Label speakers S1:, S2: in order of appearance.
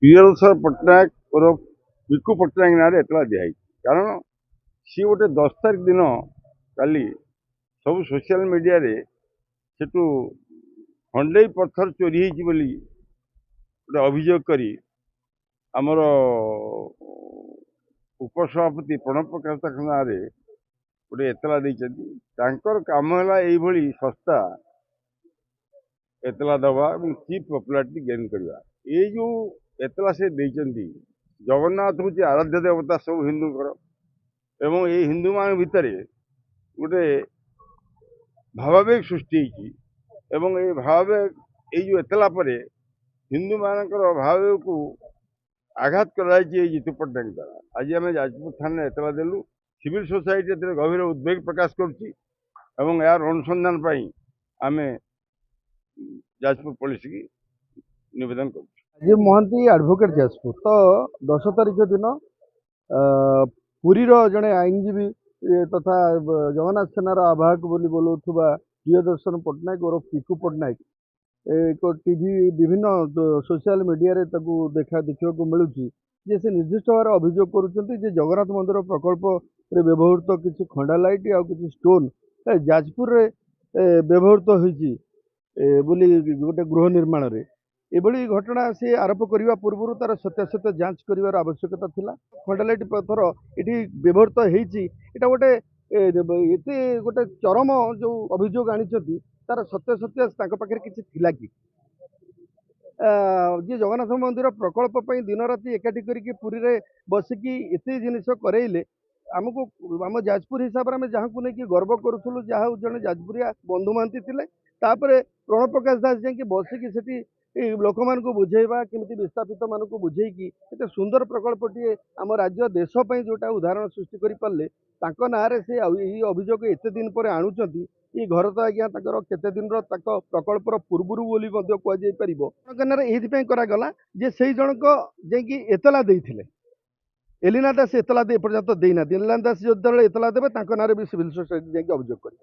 S1: प्रियदर्शन पट्टनायक और विकु पट्टनायक ना एतला दिखाई कारण सी गोटे 10 तारीख दिन काली सब सोशल मीडिया रे सेटू खंडे पत्थर चोरी होती गोटे अभियोग करी आमर उपसभापति प्रणब प्रकाश ना गोटे एतला काम है संस्था एतला दवा चीफ पॉपुलारिटी गेन करवा ये जो एतला से जगन्नाथ हूँ आराध्य देवता सब हिंदू एवं ये हिंदू मान भितर गोटे भावावेग सृष्टि एवं ये भावावेग ये जो एतला पर हिंदू मानकर भावावेग को आघात कराई जीतू पट्टनायक द्वारा आज आम जाजपुर थाना एतला देलु सिविल सोसाइटी गभीर उद्वेग प्रकाश कर यार अनुसंधान आम जाजपुर पुलिस की निवेदन कर
S2: जी मोहंती एडवोकेट जाजपुर तो 10 तारीख दिन पुरी जड़े आईनजीवी तथा जगन्नाथ सेनार आवाहक बोली बोलूवा प्रियदर्शन पट्टनायक और पिकू पट्टनायक एक टीवी विभिन्न सोशल मीडिया रे देखा मिलूँ जे से निर्दिष्ट भाव अभियोग करुँच जगन्नाथ मंदिर प्रकल्प रे व्यवहृत किसी खंडा लाइट आ कि स्टोन जाजपुर रे व्यवहृत होती गोटे गृह निर्माण रे एभली घटना से आरोप करने पूर्व तार सत्यासत्य जांच कर आवश्यकता थिला खंडालाइट पत्थर ये व्यवहृत होती गोटे एते गोटे चरम जो अभियोग आनी तार सत्यासत्य पाखे किसी थिला कि जी जगन्नाथ मंदिर प्रकल्प दिन राति एकाठी करके पुरी रे बसिकी एते जिनिस करैले आमको आम जाजपुर हिसाब से आम जहाँ को लेकिन गर्व करूँ जहाँ जड़े जाजपुरिया बंधु महांती थे प्रणब प्रकाश दास जाकि बसिकी से लोक मान बुझेवा केमी विस्थापित मान बुझेकी एत सुंदर प्रकल्पटे आम राज्य देशपाई जोटा उदाहरण सृष्टि करें ना से अभियोग एत दिन पर आणुंट ये घर तो आज्ञा केते दिन प्रकल्पर पूर्वर बोली कहपर ये से जनक जी एतला देते एलिना दास एतला एपर्यंत देना एलिना दास जो एतला देवे ना भी सिविल सोसाइटी अभियोग कर